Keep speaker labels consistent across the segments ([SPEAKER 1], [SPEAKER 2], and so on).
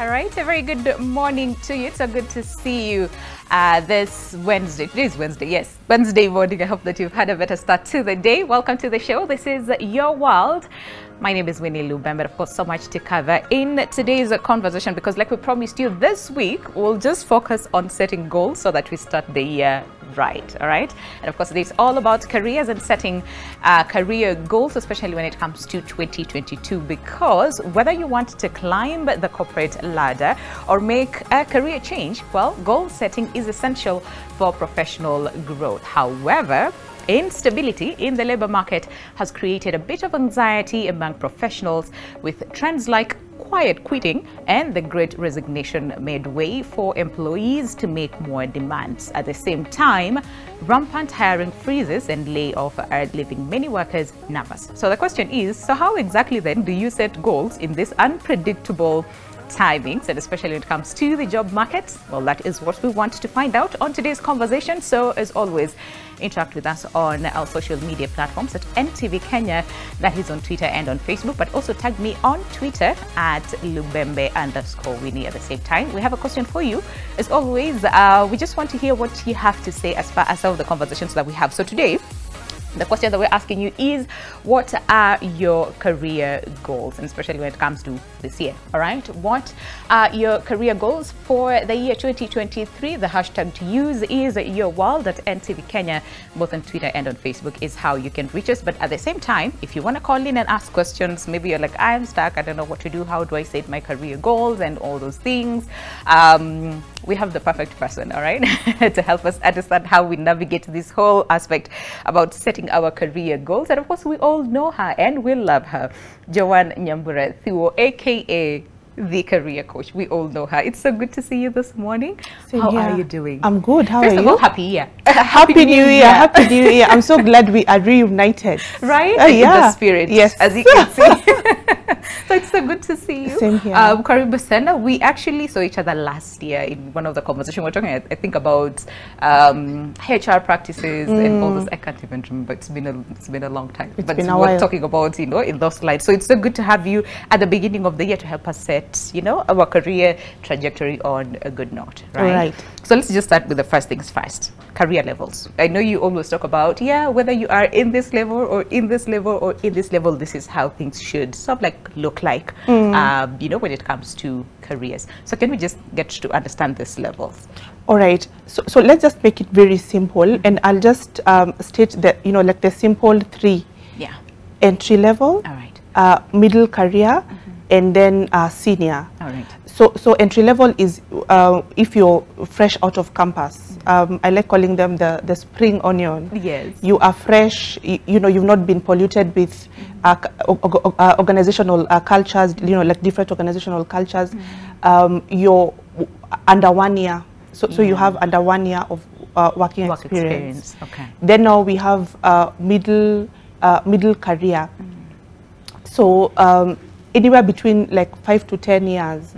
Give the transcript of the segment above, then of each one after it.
[SPEAKER 1] All right, a very good morning to you. It's so good to see you this Wednesday. Today is Wednesday, yes, Wednesday morning. I hope that you've had a better start to the day. Welcome to the show. This is Your World. My name is Winnie Lubembe. Of course, so much to cover in today's conversation because, like we promised you, this week we'll just focus on setting goals so that we start the year right. All right, and of course, it's all about careers and setting career goals, especially when it comes to 2022. Because whether you want to climb the corporate ladder or make a career change, well, goal setting is essential for professional growth. However, instability in the labor market has created a bit of anxiety among professionals, with trends like quiet quitting and the great resignation made way for employees to make more demands. At the same time, rampant hiring freezes and layoffs are leaving many workers nervous. So the question is, so how exactly then do you set goals in this unpredictable timings, and especially when it comes to the job market? Well, that is what we want to find out on today's conversation. So as always, interact with us on our social media platforms at NTV Kenya, that is on Twitter and on Facebook, but also tag me on Twitter at Lubembe_Winnie. At the same time, we have a question for you. As always, we just want to hear what you have to say as far as some of the conversations that we have. So today, the question that we're asking you is, what are your career goals, and especially when it comes to this year? All right, what are your career goals for the year 2023? The hashtag to use is Your World at NTV Kenya, both on Twitter and on Facebook is how you can reach us. But at the same time, if you want to call in and ask questions, maybe you're like, I'm stuck, I don't know what to do, how do I set my career goals and all those things, we have the perfect person, all right, to help us understand how we navigate this whole aspect about setting our career goals. And of course, we all know her and we love her, Joanne Nyambura Thiwo, aka the career coach. We all know her. It's so good to see you this morning. How are you doing?
[SPEAKER 2] I'm good. How
[SPEAKER 1] First
[SPEAKER 2] are
[SPEAKER 1] of
[SPEAKER 2] you?
[SPEAKER 1] all, happy year.
[SPEAKER 2] Happy New Year. Happy New Year. I'm so glad we are reunited.
[SPEAKER 1] Right?
[SPEAKER 2] Yeah.
[SPEAKER 1] In the spirit.
[SPEAKER 2] Yes.
[SPEAKER 1] As you can see. So it's so good to see you.
[SPEAKER 2] Same here.
[SPEAKER 1] Karibu Sana, we actually saw each other last year in one of the conversations. We're talking, I think, about HR practices and all those. I can't even remember. It's been a long time.
[SPEAKER 2] It's
[SPEAKER 1] but
[SPEAKER 2] been a
[SPEAKER 1] we're
[SPEAKER 2] while.
[SPEAKER 1] talking about, you know, in those slides. So it's so good to have you at the beginning of the year to help us set, you know, our career trajectory on a good note, right?
[SPEAKER 2] Right.
[SPEAKER 1] So let's just start with the first things first. Career levels. I know you always talk about, yeah, whether you are in this level or in this level or in this level, this is how things should sort of like look like, you know, when it comes to careers. So can we just get to understand these levels?
[SPEAKER 2] All right. So let's just make it very simple, and I'll just state that, you know, like the simple three.
[SPEAKER 1] Yeah.
[SPEAKER 2] Entry level,
[SPEAKER 1] All right.
[SPEAKER 2] middle career, and then senior.
[SPEAKER 1] All right.
[SPEAKER 2] So entry level is if you're fresh out of campus. I like calling them the spring onion.
[SPEAKER 1] Yes.
[SPEAKER 2] You are fresh, you know, you've not been polluted with organizational cultures, you know, like different organizational cultures. You're under 1 year. So you have under 1 year of working experience.
[SPEAKER 1] Okay.
[SPEAKER 2] Then now we have middle career. So anywhere between like 5 to 10 years.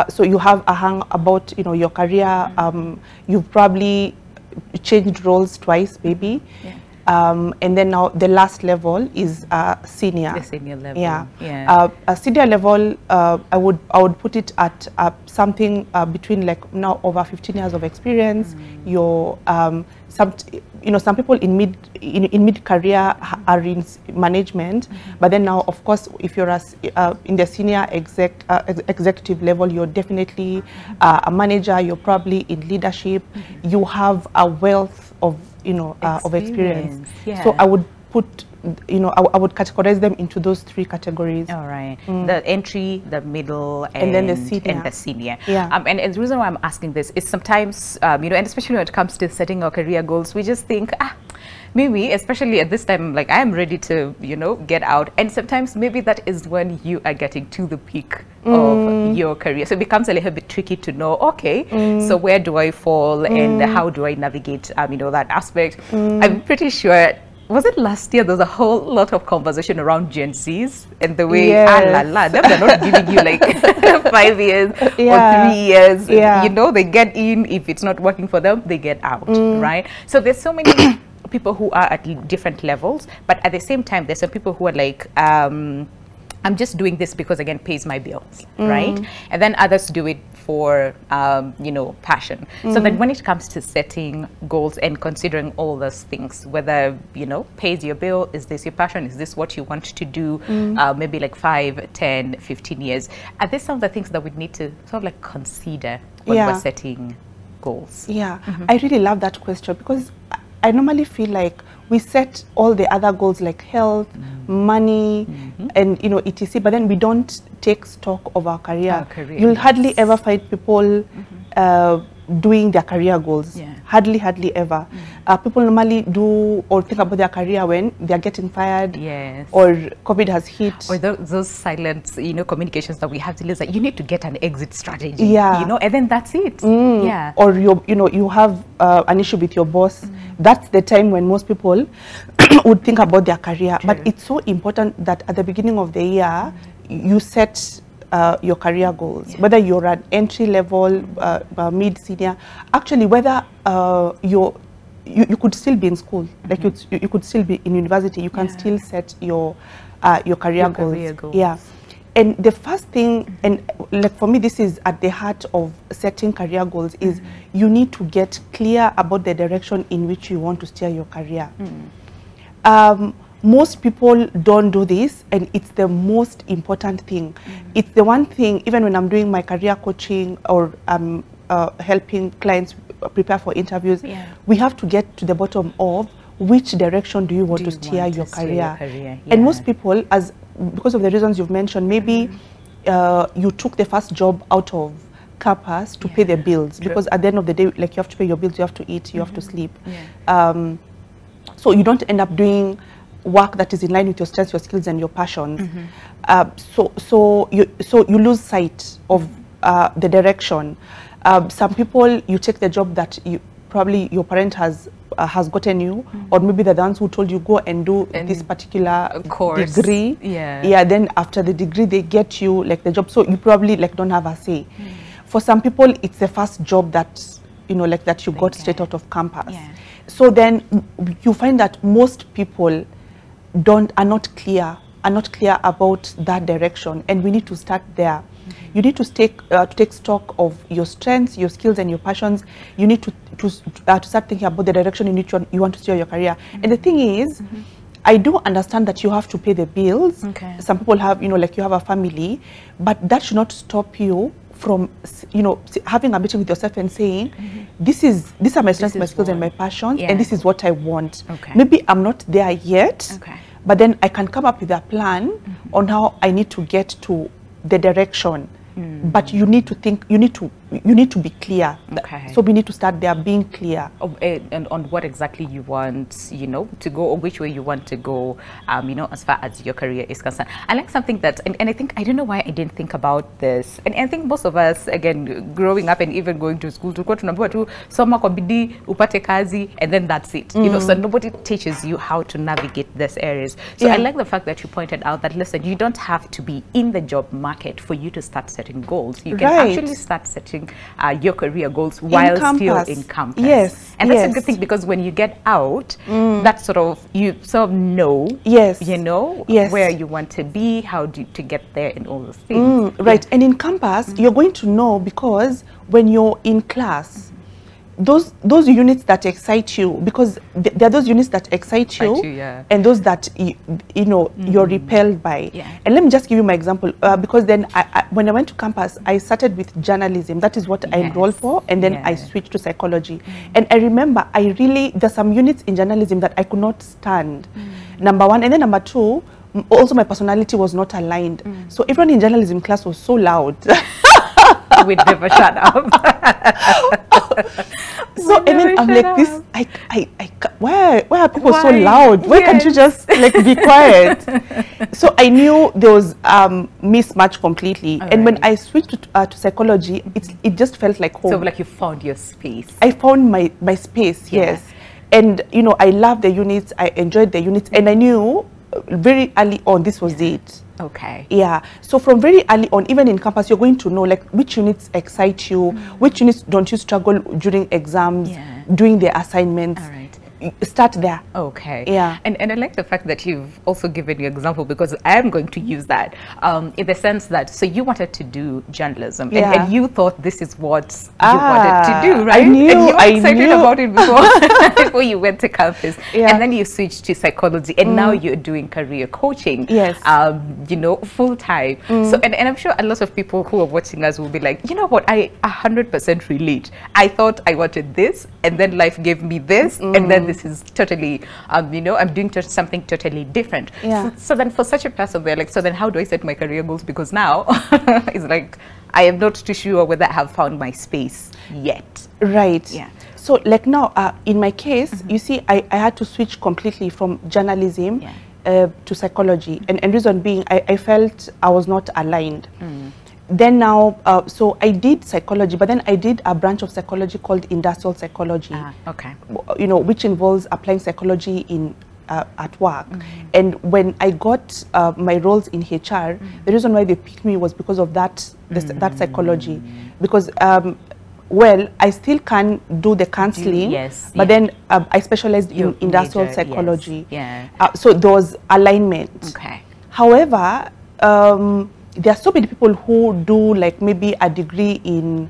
[SPEAKER 2] So you have a hang about, you know, your career. You've probably changed roles twice, maybe.
[SPEAKER 1] Yeah.
[SPEAKER 2] And then now the last level is senior.
[SPEAKER 1] The senior level.
[SPEAKER 2] Yeah.
[SPEAKER 1] Yeah.
[SPEAKER 2] A senior level, I would put it at something between like now over 15 years of experience. You're some people in mid career are in management, but then now, of course, if you're in the senior executive level, you're definitely a manager. You're probably in leadership. You have a wealth of, you know, of experience.
[SPEAKER 1] Yeah.
[SPEAKER 2] So I would put, you know, I would categorize them into those three categories.
[SPEAKER 1] All right. The entry, the middle,
[SPEAKER 2] And then the senior.
[SPEAKER 1] And the senior.
[SPEAKER 2] Yeah.
[SPEAKER 1] And the reason why I'm asking this is sometimes, you know, and especially when it comes to setting our career goals, we just think, maybe, especially at this time, like I am ready to, you know, get out. And sometimes maybe that is when you are getting to the peak of your career. So it becomes a little bit tricky to know, okay, so where do I fall and how do I navigate, you know, that aspect. I'm pretty sure, was it last year, there was a whole lot of conversation around Gen Zs and the way, they're not giving you like 5 years or 3 years. You know, they get in, if it's not working for them, they get out, right? So there's so many people who are at different levels, but at the same time, there's some people who are like, I'm just doing this because, again, pays my bills, right? And then others do it for, you know, passion. So that when it comes to setting goals and considering all those things, whether, you know, pays your bill, is this your passion, is this what you want to do, maybe like 5, 10, 15 years, are these some of the things that we need to sort of like consider when we're setting goals?
[SPEAKER 2] Yeah, I really love that question, because I normally feel like we set all the other goals like health, money, and, you know, etc. But then we don't take stock of our career. You'll hardly ever find people doing their career goals. Hardly ever. People normally do or think about their career when they're getting fired, or COVID has hit, or
[SPEAKER 1] those silent, you know, communications that we have to listen. You need to get an exit strategy, you know, and then that's it.
[SPEAKER 2] Or you know, you have an issue with your boss. That's the time when most people would think about their career. But it's so important that at the beginning of the year you set your career goals, whether you're at entry level, mid, senior. Actually, whether you could still be in school, like you could still be in university, you can still set your career goals. Yeah. And the first thing, and like for me, this is at the heart of setting career goals, is you need to get clear about the direction in which you want to steer your career. Most people don't do this, and it's the most important thing. It's the one thing, even when I'm doing my career coaching or helping clients prepare for interviews, we have to get to the bottom of which direction do you want to steer your career. And most people, because of the reasons you've mentioned, maybe you took the first job out of campus to pay the bills, because at the end of the day, like, you have to pay your bills, you have to eat, you have to sleep. So you don't end up doing work that is in line with your strengths, your skills, and your passions. So you lose sight of the direction. Some people, you take the job that probably your parent has gotten you, or maybe the ones who told you go and do this particular course, degree. Then after the degree they get you like the job, so you probably like don't have a say. For some people, it's the first job that, you know, like that you got straight out of campus. So then you find that most people are not clear about that direction, and we need to start there. You need to take stock of your strengths, your skills, and your passions. You need to start thinking about the direction in which you want to steer your career. And the thing is, I do understand that you have to pay the bills. Some people have, you know, like you have a family, but that should not stop you from, you know, having a meeting with yourself and saying, these are my strengths, my skills, and my passions, and this is what I want. Maybe I'm not there yet, but then I can come up with a plan on how I need to get to the direction. But you need to think, you need to be clear. So we need to start there, being clear.
[SPEAKER 1] And on what exactly you want, you know, to go, or which way you want to go, you know, as far as your career is concerned. I like something that, and I think, I don't know why I didn't think about this. And I think most of us, again, growing up and even going to school, soma kwa bidii, upate kazi, and then that's it. You know, so nobody teaches you how to navigate these areas. So I like the fact that you pointed out that, listen, you don't have to be in the job market for you to start setting goals. You can actually start setting your career goals while still in campus. And that's a good thing, because when you get out, that sort of, you sort of know, you know, where you want to be, how to get there, and all those things.
[SPEAKER 2] And in campus, you're going to know, because when you're in class, those units that excite you, because there are those units that excite you, and those that you know you're repelled by. And let me just give you my example, because then when I went to campus, I started with journalism. That is what I enrolled for, and then I switched to psychology. And I remember there's some units in journalism that I could not stand. Number one, and then number two, also my personality was not aligned. So everyone in journalism class was so loud.
[SPEAKER 1] We'd never shut up.
[SPEAKER 2] So and then I'm like this, why are people so loud? Why can't you just like be quiet? So I knew there was mismatch completely. And when I switched to psychology, it just felt like home.
[SPEAKER 1] So like you found your space.
[SPEAKER 2] I found my space, yes. And you know, I loved the units, I enjoyed the units, and I knew very early on this was it. So from very early on, even in campus, you're going to know like which units excite you, which units don't you struggle during exams, doing the assignments. start there.
[SPEAKER 1] Okay.
[SPEAKER 2] Yeah.
[SPEAKER 1] And I like the fact that you've also given your example, because I am going to use that in the sense that, so you wanted to do journalism, and you thought this is what you wanted to do, right?
[SPEAKER 2] I knew,
[SPEAKER 1] and you were excited about it before, before you went to campus.
[SPEAKER 2] Yeah.
[SPEAKER 1] And then you switched to psychology, and now you're doing career coaching,
[SPEAKER 2] yes,
[SPEAKER 1] you know, full time. So, and I'm sure a lot of people who are watching us will be like, you know what, I 100% relate. I thought I wanted this, and then life gave me this, and then this is totally, you know, I'm doing something totally different.
[SPEAKER 2] Yeah.
[SPEAKER 1] So then for such a person, they're like, so then how do I set my career goals? Because now it's like, I am not too sure whether I have found my space yet.
[SPEAKER 2] Right.
[SPEAKER 1] Yeah.
[SPEAKER 2] So like now, in my case, you see, I had to switch completely from journalism to psychology. And reason being, I felt I was not aligned. Then now, so I did psychology, but then I did a branch of psychology called industrial psychology.
[SPEAKER 1] Okay.
[SPEAKER 2] You know, which involves applying psychology in at work. And when I got my roles in HR, the reason why they picked me was because of that that psychology. Because well, I still can do the counseling, but then I specialized in industrial psychology. So there was alignment.
[SPEAKER 1] Okay.
[SPEAKER 2] However, there are so many people who do like maybe a degree in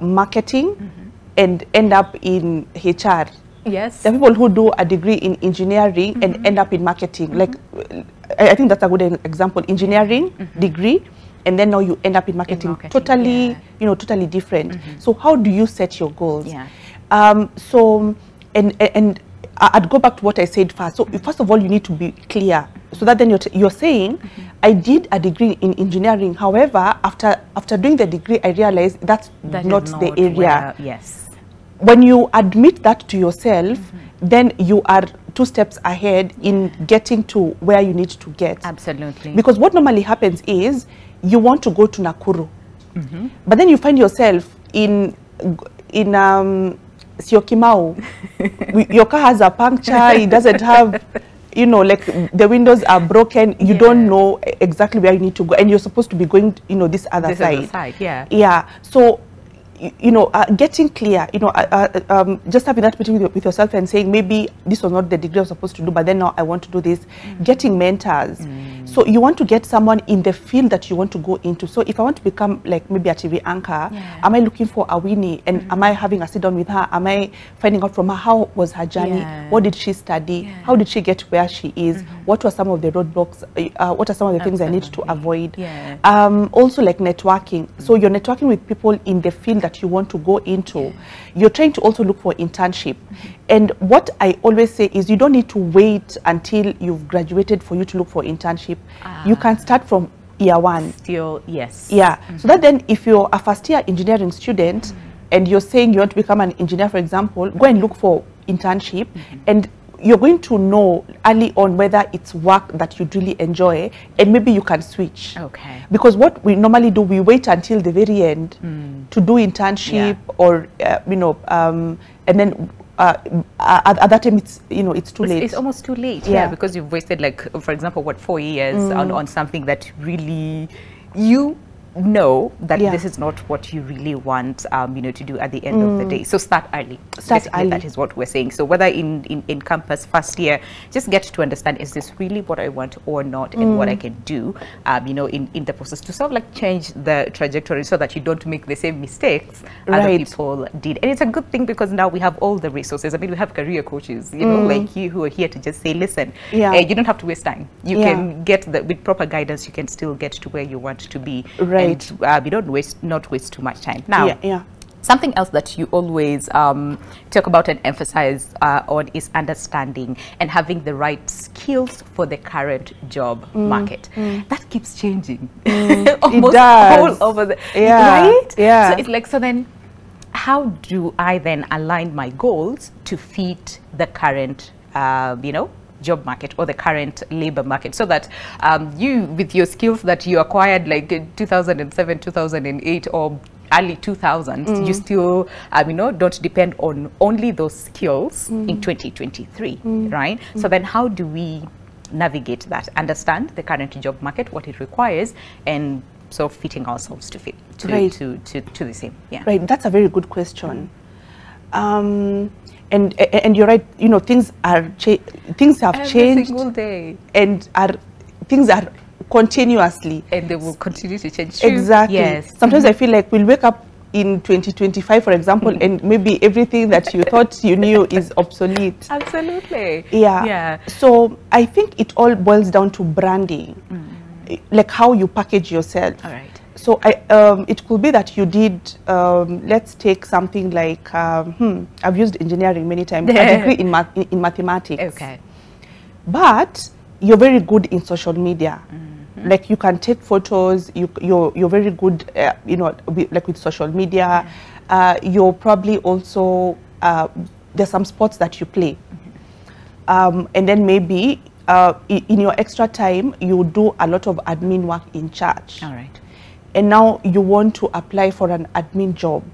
[SPEAKER 2] marketing and end up in HR.
[SPEAKER 1] Yes.
[SPEAKER 2] There are people who do a degree in engineering and end up in marketing. Like, I think that's a good example. Engineering degree, and then now you end up in marketing. Totally, you know, totally different. So how do you set your goals? So, and I'd go back to what I said first. So first of all, you need to be clear. So that then you're saying, I did a degree in engineering. However, after doing the degree, I realized that's not the area. When you admit that to yourself, then you are 2 steps ahead in getting to where you need to get.
[SPEAKER 1] Absolutely.
[SPEAKER 2] Because what normally happens is you want to go to Nakuru, but then you find yourself in Syokimau. Your car has a puncture. It doesn't have, you know, like the windows are broken. You don't know exactly where you need to go, and you're supposed to be going, you know, this other side. Yeah. So, you know, getting clear, you know, just having that meeting with yourself and saying, maybe this was not the degree I was supposed to do, but then now I want to do this. Getting mentors. So you want to get someone in the field that you want to go into. So if I want to become like maybe a TV anchor, am I looking for a Winnie, and am I having a sit down with her? Am I finding out from her how was her journey? What did she study? How did she get where she is? What were some of the roadblocks? What are some of the things I need to avoid? Also like networking. So you're networking with people in the field that you want to go into. You're trying to also look for internship. And what I always say is you don't need to wait until you've graduated for you to look for internship. You can start from year 1.
[SPEAKER 1] Still,
[SPEAKER 2] So that then if you're a first year engineering student and you're saying you want to become an engineer, for example, go and look for internship, and you're going to know early on whether it's work that you really enjoy, and maybe you can switch. Because what we normally do, we wait until the very end to do internship, or you know, and then at that time it's, you know, it's too late.
[SPEAKER 1] It's almost too late. Because you've wasted, like, for example, what, 4 years on something that really you know that this is not what you really want, you know, to do at the end of the day. So start early. That is what we're saying. So whether in campus first year, just get to understand, is this really what I want or not, and what I can do, you know, in the process to sort of like change the trajectory so that you don't make the same mistakes other people did. And it's a good thing because now we have all the resources. I mean, we have career coaches, you know, like you, who are here to just say, listen, you don't have to waste time. You can get with proper guidance, you can still get to where you want to be. And you don't not waste too much time. Now, something else that you always talk about and emphasize on is understanding and having the right skills for the current job market. That keeps changing. Almost all over the right? So it's like, so then how do I then align my goals to fit the current you know, job market or the current labor market, so that you, with your skills that you acquired like in 2007, 2008 or early 2000s, you still you know, don't depend on only those skills in 2023, right? So then how do we navigate that, understand the current job market, what it requires, and sort of fitting ourselves to fit to the same? Right,
[SPEAKER 2] that's a very good question. And you're right, you know, things have
[SPEAKER 1] Every
[SPEAKER 2] changed
[SPEAKER 1] single day.
[SPEAKER 2] and things are continuously,
[SPEAKER 1] And they will continue to change. True.
[SPEAKER 2] exactly.
[SPEAKER 1] Yes.
[SPEAKER 2] Sometimes I feel like we'll wake up in 2025, for example, and maybe everything that you thought you knew is obsolete.
[SPEAKER 1] Absolutely.
[SPEAKER 2] Yeah.
[SPEAKER 1] Yeah.
[SPEAKER 2] So I think it all boils down to branding, like how you package yourself.
[SPEAKER 1] All right.
[SPEAKER 2] So it could be that you did, let's take something like, I've used engineering many times, a degree in mathematics.
[SPEAKER 1] Okay.
[SPEAKER 2] But you're very good in social media. Like you can take photos, you're very good, you know, like with social media. You're probably also, there's some sports that you play. And then maybe in your extra time, you do a lot of admin work in church.
[SPEAKER 1] All right.
[SPEAKER 2] And now you want to apply for an admin job.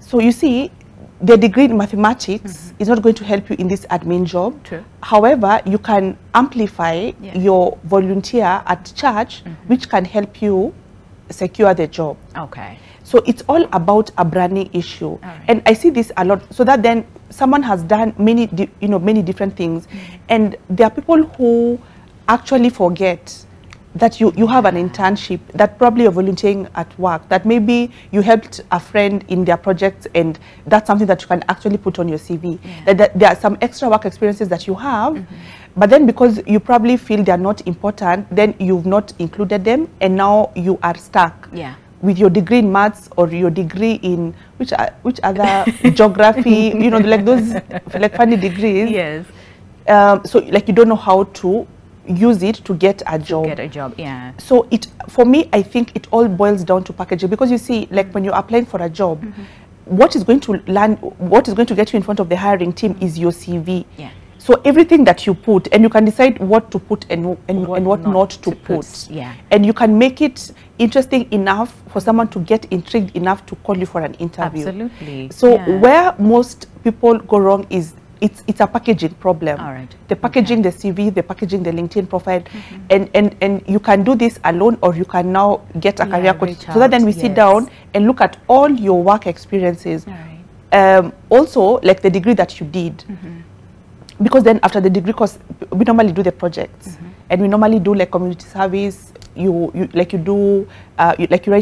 [SPEAKER 2] So you see, the degree in mathematics is not going to help you in this admin job.
[SPEAKER 1] True.
[SPEAKER 2] However, you can amplify your volunteer at church, which can help you secure the job.
[SPEAKER 1] Okay.
[SPEAKER 2] So it's all about a branding issue.
[SPEAKER 1] Right.
[SPEAKER 2] And I see this a lot, so that then someone has done many different things, and there are people who actually forget that you have an internship, that probably you're volunteering at work, that maybe you helped a friend in their projects, and that's something that you can actually put on your CV. That there are some extra work experiences that you have, but then because you probably feel they're not important, then you've not included them, and now you are stuck.
[SPEAKER 1] Yeah.
[SPEAKER 2] With your degree in maths or your degree in which other geography, you know, like those like funny degrees.
[SPEAKER 1] Yes.
[SPEAKER 2] So like you don't know how to use it to get a job.
[SPEAKER 1] Get a job, yeah.
[SPEAKER 2] So for me, I think it all boils down to packaging, because you see, like when you're applying for a job, what is going to get you in front of the hiring team is your CV.
[SPEAKER 1] Yeah.
[SPEAKER 2] So everything that you put, and you can decide what to put and what not to put.
[SPEAKER 1] Yeah.
[SPEAKER 2] And you can make it interesting enough for someone to get intrigued enough to call you for an interview.
[SPEAKER 1] Absolutely.
[SPEAKER 2] So where most people go wrong is it's a packaging problem.
[SPEAKER 1] All right.
[SPEAKER 2] The packaging, the CV, the packaging, the LinkedIn profile, and you can do this alone, or you can now get a career coach. So that then we sit down and look at all your work experiences.
[SPEAKER 1] All right.
[SPEAKER 2] Also, like the degree that you did. Because then after the degree course, we normally do the projects, and we normally do like community service. You write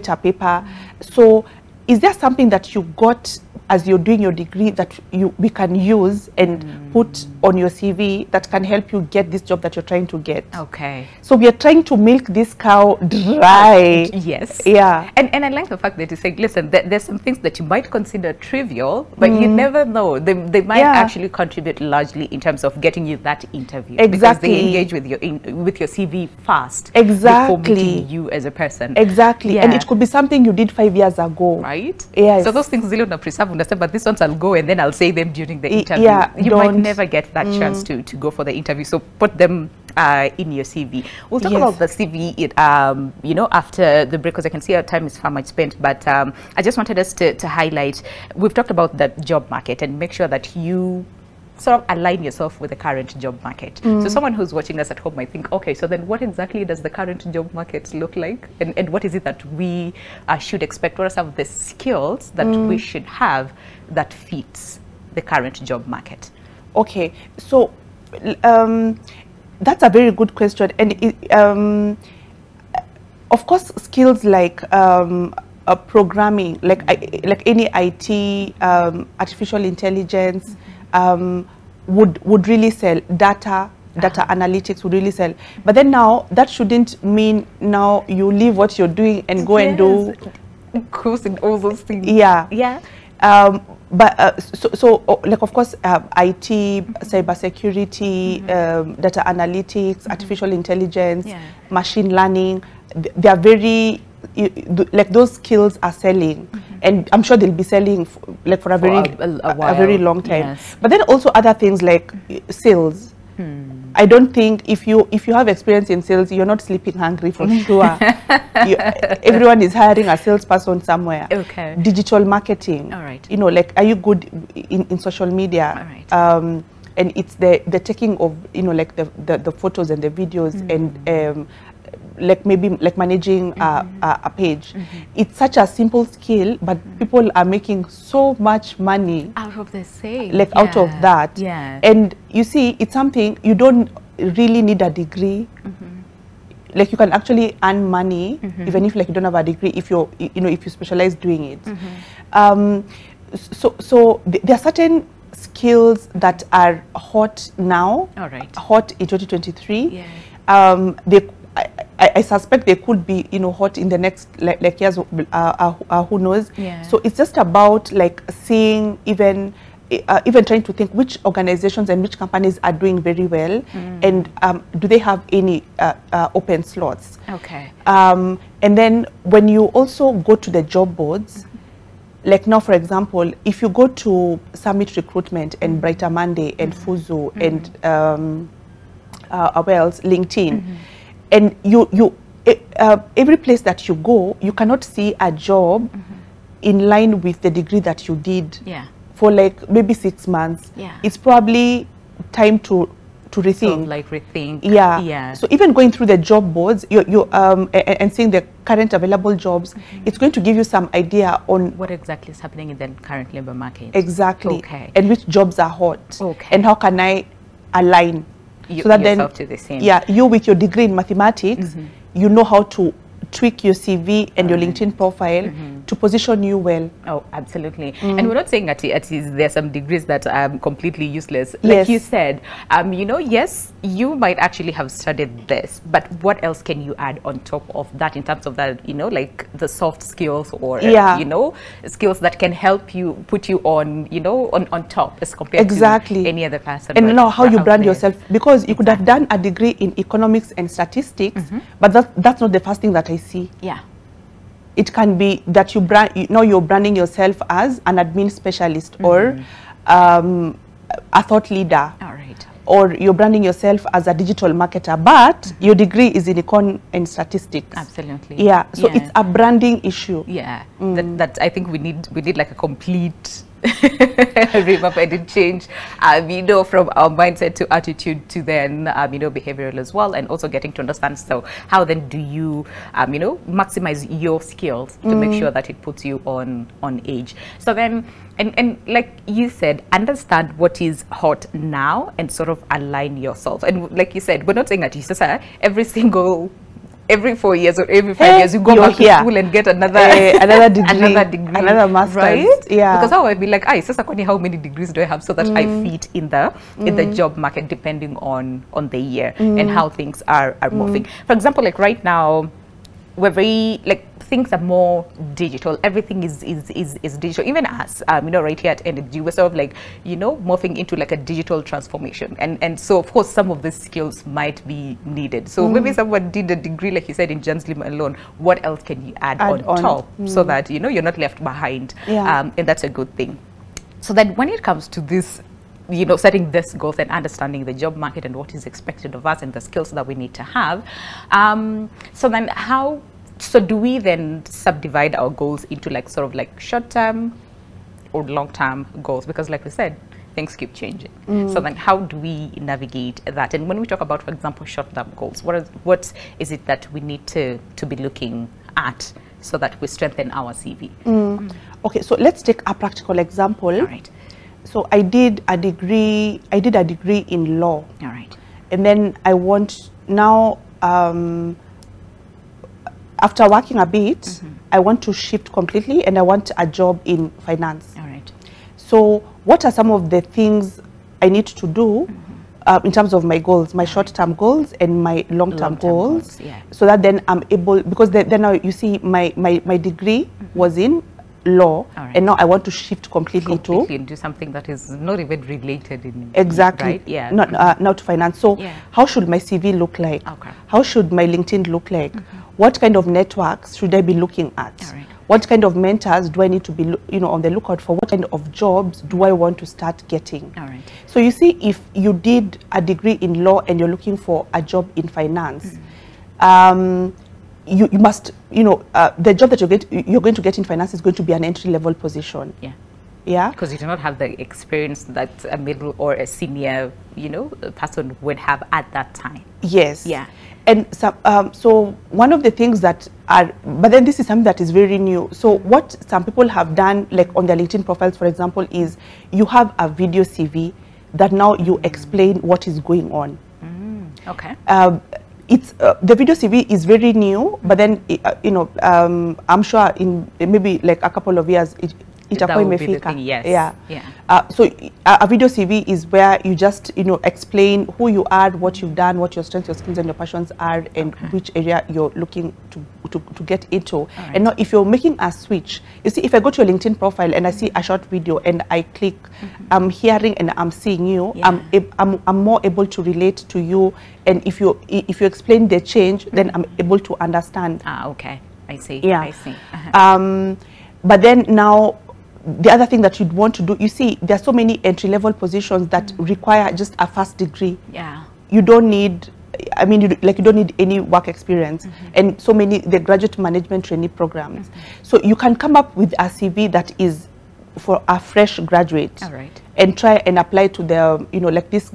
[SPEAKER 2] a paper. So is there something that you got as you're doing your degree that we can use and put on your CV that can help you get this job that you're trying to get?
[SPEAKER 1] Okay.
[SPEAKER 2] So we are trying to milk this cow dry.
[SPEAKER 1] Yes.
[SPEAKER 2] Yeah.
[SPEAKER 1] And I like the fact that you say, listen, there's some things that you might consider trivial, but you never know. They might actually contribute largely in terms of getting you that interview.
[SPEAKER 2] Exactly.
[SPEAKER 1] Because they engage with your CV fast.
[SPEAKER 2] Exactly.
[SPEAKER 1] Before meeting you as a person.
[SPEAKER 2] Exactly.
[SPEAKER 1] Yeah.
[SPEAKER 2] And it could be something you did 5 years ago.
[SPEAKER 1] Right?
[SPEAKER 2] Yes.
[SPEAKER 1] So those things zile una preserve, understand, but these ones I'll go and then I'll say them during the interview.
[SPEAKER 2] Yeah,
[SPEAKER 1] you might never get that chance to go for the interview. So put them in your CV. We'll talk about the CV, you know, after the break, because I can see our time is far much spent. But I just wanted us to highlight, we've talked about the job market and make sure that you sort of align yourself with the current job market. So someone who's watching us at home might think, okay, so then what exactly does the current job market look like? And what is it that we should expect? What are some of the skills that we should have that fits the current job market? Okay,
[SPEAKER 2] so that's a very good question. And of course, skills like programming, like any IT, artificial intelligence, would really sell. Data analytics would really sell. But then now that shouldn't mean now you leave what you're doing and go and do
[SPEAKER 1] course in all those things.
[SPEAKER 2] Yeah. But like of course IT, cybersecurity, data analytics, artificial intelligence, machine learning, they are very like those skills are selling, and I'm sure they'll be selling for a very long time. But then also other things like sales. I don't think if you have experience in sales, you're not sleeping hungry for sure. Everyone is hiring a salesperson somewhere.
[SPEAKER 1] Okay.
[SPEAKER 2] Digital marketing.
[SPEAKER 1] All right.
[SPEAKER 2] You know, like, are you good in social media?
[SPEAKER 1] All right.
[SPEAKER 2] And it's the taking of, you know, like the photos and the videos and like maybe like managing a page. It's such a simple skill, but people are making so much money
[SPEAKER 1] out of the same,
[SPEAKER 2] like out of that. And you see, it's something you don't really need a degree. Like you can actually earn money even if like you don't have a degree, if you're if you specialize doing it. So there are certain skills that are hot now, hot in 2023. I suspect they could be hot in the next like years, who knows. So it's just about like seeing even trying to think which organizations and which companies are doing very well, and do they have any open slots. And then when you also go to the job boards, like now, for example, if you go to Summit Recruitment and Brighter Monday and Fuzu and where else, LinkedIn, and every place that you go, you cannot see a job in line with the degree that you did for like maybe 6 months. It's probably time to rethink.
[SPEAKER 1] So like rethink.
[SPEAKER 2] So even going through the job boards, and seeing the current available jobs, it's going to give you some idea on
[SPEAKER 1] what exactly is happening in the current labor market.
[SPEAKER 2] Exactly. And which jobs are hot. And how can I align
[SPEAKER 1] so that then to the same.
[SPEAKER 2] You with your degree in mathematics, you know how to tweak your CV and your LinkedIn profile to position you well.
[SPEAKER 1] Oh, absolutely. And we're not saying that there are some degrees that are completely useless. Like you said, yes, you might actually have studied this, but what else can you add on top of that in terms of that, like the soft skills or, skills that can help you, put you on, on top as compared to any other person.
[SPEAKER 2] And know how you brand yourself, because you could have done a degree in economics and statistics, but that's not the first thing that I see. It can be that you're branding yourself as an admin specialist or a thought leader. Or you're branding yourself as a digital marketer, but your degree is in econ and statistics.
[SPEAKER 1] Absolutely.
[SPEAKER 2] So it's a branding issue.
[SPEAKER 1] That I think we need like a complete revamp and change, from our mindset to attitude to then, behavioral as well, and also getting to understand. So how then do you, maximize your skills to make sure that it puts you on edge? So then, and like you said, understand what is hot now and sort of align yourself. And like you said, we're not saying that every 4 years or every 5 years you go back to school and get another degree,
[SPEAKER 2] another master's,
[SPEAKER 1] right? Because I would be like, how many degrees do I have so that I fit in the job market, depending on the year and how things are moving. For example, like right now, we're very things are more digital. Everything is digital. Even us, right here at Energy, we're sort of morphing into like a digital transformation. And so of course some of these skills might be needed. So maybe someone did a degree, like you said, in journalism alone. What else can you add on top so that you're not left behind? And that's a good thing. So then when it comes to this, setting this goals and understanding the job market and what is expected of us and the skills that we need to have. So do we then subdivide our goals into short-term or long-term goals? Because like we said, things keep changing. So then how do we navigate that? And when we talk about, for example, short-term goals, what is it that we need to be looking at so that we strengthen our CV?
[SPEAKER 2] Okay, so let's take a practical example.
[SPEAKER 1] All right.
[SPEAKER 2] So I did a degree in law.
[SPEAKER 1] All right.
[SPEAKER 2] And then I want now, after working a bit, I want to shift completely and I want a job in finance.
[SPEAKER 1] All right.
[SPEAKER 2] So what are some of the things I need to do in terms of my goals, my short-term goals and my long-term goals, so that then I'm able, because then now you see my degree was in law, and now I want to shift completely to
[SPEAKER 1] and do something that is not even related in
[SPEAKER 2] right? Not to finance. So how should my CV look like? How should my LinkedIn look like? What kind of networks should I be looking at? What kind of mentors do I need to be on the lookout for? What kind of jobs do I want to start getting? So you see, if you did a degree in law and you're looking for a job in finance, you must, the job that you're going to get in finance is going to be an entry-level position. Yeah,
[SPEAKER 1] because you do not have the experience that a middle or a senior, you know, person would have at that time.
[SPEAKER 2] yes.
[SPEAKER 1] Yeah.
[SPEAKER 2] And so one of the things that are, but then this is something that is very new. So what some people have done, like on their LinkedIn profiles, for example, is you have a video CV that now you explain what is going on.
[SPEAKER 1] Okay.
[SPEAKER 2] It's the video CV is very new, but then you know, I'm sure in maybe like a couple of years
[SPEAKER 1] That would be the thing, yes.
[SPEAKER 2] Yeah. So a video CV is where you just, you know, explain who you are, what you've done, what your strengths, your skills, and your passions are, and which area you're looking to get into.
[SPEAKER 1] Right.
[SPEAKER 2] And now, if you're making a switch, you see, if I go to your LinkedIn profile and I see a short video and I click, I'm hearing and I'm seeing you, I'm more able to relate to you. And if you explain the change, then I'm able to understand.
[SPEAKER 1] Ah, okay. I see.
[SPEAKER 2] Yeah.
[SPEAKER 1] I see.
[SPEAKER 2] But then now, the other thing that you'd want to do, you see, there are so many entry-level positions that require just a first degree.
[SPEAKER 1] Yeah.
[SPEAKER 2] You don't need, I mean, you don't need any work experience. And so many, the graduate management trainee programs. So you can come up with a CV that is for a fresh graduate.
[SPEAKER 1] All right.
[SPEAKER 2] And try and apply to the, you know, like this,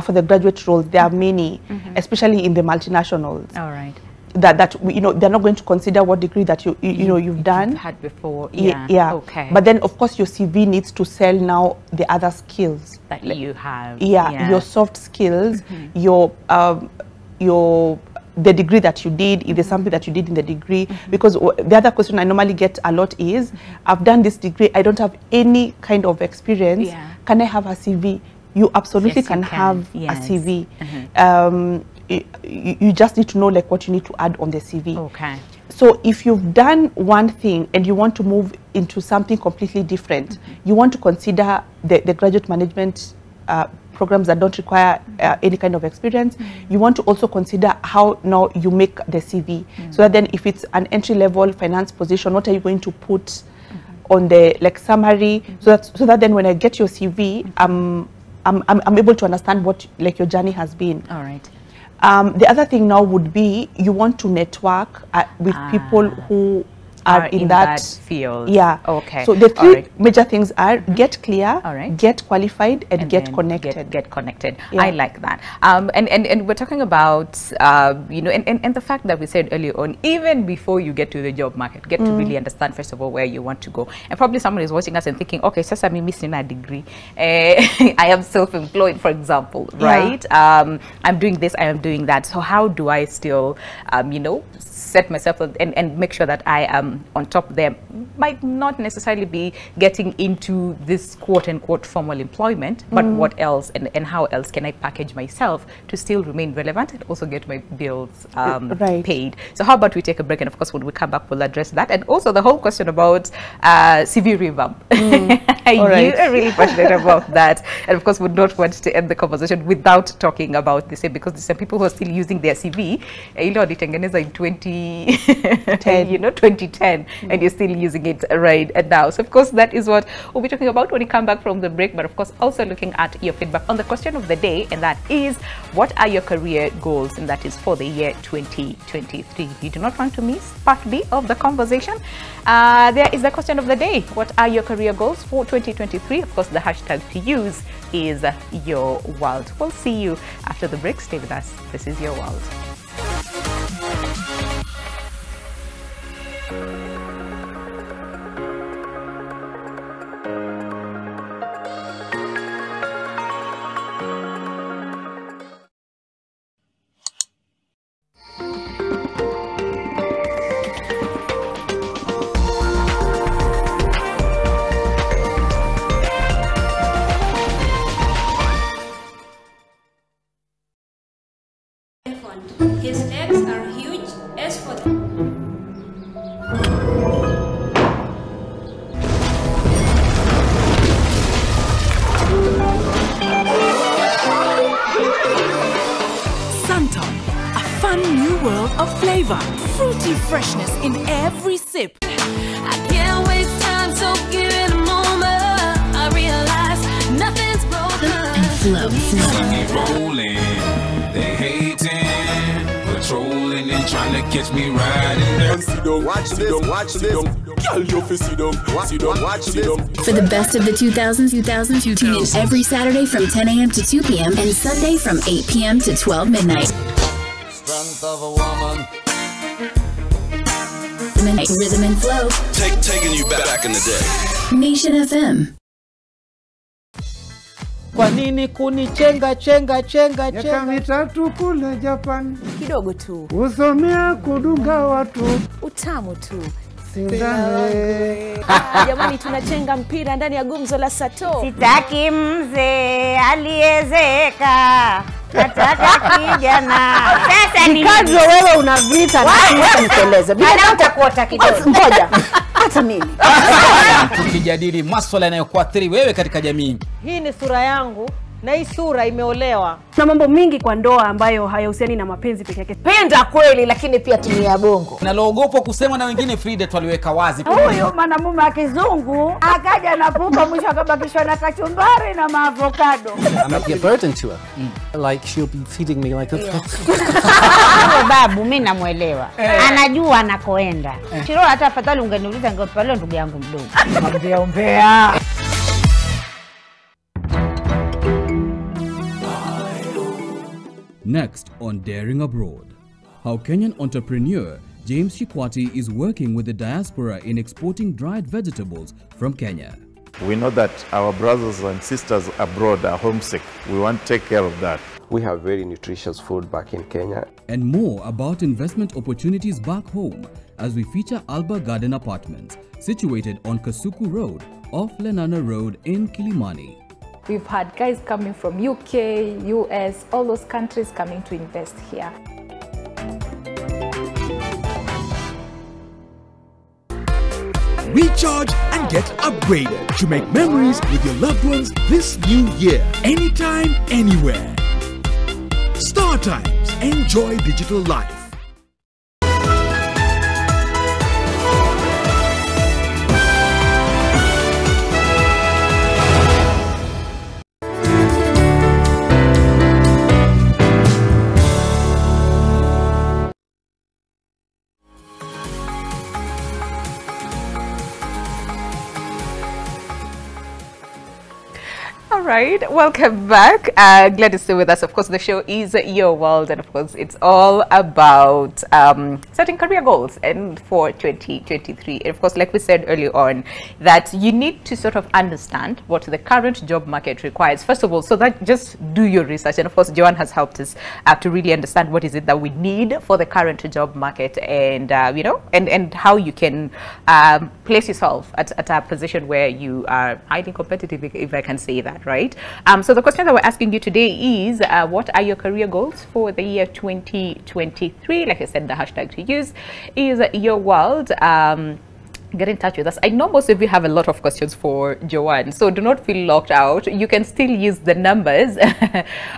[SPEAKER 2] for the graduate roles. There are many, especially in the multinationals.
[SPEAKER 1] All right.
[SPEAKER 2] That you know, they're not going to consider what degree that you know you've done.
[SPEAKER 1] Had before.
[SPEAKER 2] Yeah.
[SPEAKER 1] Yeah. Okay.
[SPEAKER 2] But then, of course, your CV needs to sell now the other skills
[SPEAKER 1] that you have.
[SPEAKER 2] Yeah, your soft skills, your the degree that you did, if there's something that you did in the degree. Because the other question I normally get a lot is, I've done this degree, I don't have any kind of experience.
[SPEAKER 1] Yeah.
[SPEAKER 2] Can I have a CV? You absolutely
[SPEAKER 1] Yes,
[SPEAKER 2] can
[SPEAKER 1] you can.
[SPEAKER 2] have
[SPEAKER 1] Yes.
[SPEAKER 2] a CV. You just need to know like what you need to add on the CV.
[SPEAKER 1] Okay.
[SPEAKER 2] So if you've done one thing and you want to move into something completely different, you want to consider the graduate management programs that don't require any kind of experience. You want to also consider how now you make the CV. So that then if it's an entry-level finance position, what are you going to put on the like summary, so that then when I get your CV, I'm able to understand what like your journey has been.
[SPEAKER 1] All right.
[SPEAKER 2] The other thing now would be you want to network with people who are in that
[SPEAKER 1] field.
[SPEAKER 2] Yeah.
[SPEAKER 1] Okay.
[SPEAKER 2] So the three major things are get clear, get qualified, and get connected.
[SPEAKER 1] Get connected.
[SPEAKER 2] Yeah.
[SPEAKER 1] I like that. And we're talking about you know, and the fact that we said earlier on, even before you get to the job market, get to really understand first of all where you want to go. And probably someone is watching us and thinking, okay, so I'm missing a degree. I am self-employed, for example, right? I'm doing this, I am doing that. So how do I still, you know, set myself and make sure that I am on top there? Might not necessarily be getting into this quote-unquote formal employment, but what else and how else can I package myself to still remain relevant and also get my bills paid? So how about we take a break, and of course when we come back we'll address that, and also the whole question about CV revamp. You are really passionate about that, and of course would not want to end the conversation without talking about the same, because there's some people who are still using their CV in 2010, you know, 2010, and you're still using it right now. So of course that is what we'll be talking about when we come back from the break, but of course also looking at your feedback on the question of the day, and that is, what are your career goals? And that is for the year 2023. You do not want to miss part B of the conversation. There is the question of the day: what are your career goals for 2023? Of course the hashtag to use is Your World. We'll see you after the break. Stay with us. This is Your World.
[SPEAKER 3] His legs are huge as for
[SPEAKER 4] Santon, a fun new world of flavor, fruity freshness in every sip.
[SPEAKER 3] I can't waste time, so give it a moment. I realize nothing's broken.
[SPEAKER 5] Rolling, they hating, patrolling and trying to wanna catch me riding dirty. Sit down,
[SPEAKER 6] Watch this.
[SPEAKER 5] Girl, you fi sit down,
[SPEAKER 6] Watch this.
[SPEAKER 7] For the best of the 2000s, tune in every Saturday from 10 a.m. to 2 p.m. and Sunday from 8 p.m. to 12 midnight.
[SPEAKER 6] Strength of a woman.
[SPEAKER 7] Rhythm and flow.
[SPEAKER 5] taking you back in the day.
[SPEAKER 7] Nation FM.
[SPEAKER 8] Kwa nini kunichenga chenga?
[SPEAKER 9] Miaka mitatu kule Japan,
[SPEAKER 4] Kidogo tu,
[SPEAKER 9] usomea kudunga watu
[SPEAKER 4] utamu tu.
[SPEAKER 9] sindane.
[SPEAKER 4] Jamani, tunachenga mpira ndani ya gumzo la Sato.
[SPEAKER 10] Sitaki mzee aliezeka, nataka kijana. Sasa ni
[SPEAKER 11] Kazo wewe una vita na wewe mteleze.
[SPEAKER 10] Bila utakuota kidogo.
[SPEAKER 11] Ngoja. Hata mimi.
[SPEAKER 8] Tukijadili masuala yanayokuathiri wewe katika jamii.
[SPEAKER 11] Hii ni sura yangu na hii sura imeolewa. Na mambo mingi kwa ndoa ambayo hayahusiani na mapenzi peke yake.
[SPEAKER 10] Penda kweli lakini pia tumia bongo.
[SPEAKER 8] Naloogopwa kusema na wengine Frida twaliweka wazi.
[SPEAKER 11] Huyo mwanamume wa kizungu akaja na pupa mwisho akabakishwa na kachumbari na maavocado.
[SPEAKER 12] I might be a burden to her. Like she'll be feeding me like
[SPEAKER 10] Huyo babu mimi namuelewa. Anajua anakoenda. Chiro hata afadhali ungeniuliza ngapa leo ndugu yangu mdogo.
[SPEAKER 11] Ombea.
[SPEAKER 13] Next on Daring Abroad, how Kenyan entrepreneur James Shikwati is working with the diaspora in exporting dried vegetables from Kenya.
[SPEAKER 14] We know that our brothers and sisters abroad are homesick. We want to take care of that.
[SPEAKER 12] we have very nutritious food back in Kenya.
[SPEAKER 13] And more about investment opportunities back home as we feature Alba Garden Apartments, situated on Kasuku Road off Lenana Road in Kilimani.
[SPEAKER 1] We've had guys coming from UK, US, all those countries coming to invest here.
[SPEAKER 15] Recharge and get upgraded to make memories with your loved ones this new year. Anytime, anywhere. Star Times. Enjoy digital life.
[SPEAKER 1] All right, welcome back. Glad to stay with us. Of course, the show is Your World, and of course, it's all about setting career goals and for 2023. And of course, like we said earlier on, that you need to sort of understand what the current job market requires. First of all, so that just do your research. And of course, Joanne has helped us to really understand what is it that we need for the current job market, and you know, and how you can place yourself at a position where you are highly competitive, if I can say that. Right. So the question that we're asking you today is, what are your career goals for the year 2023? Like I said, the hashtag to use is Your World. Get in touch with us. I know most of you have a lot of questions for Joanne, so do not feel locked out. You can still use the numbers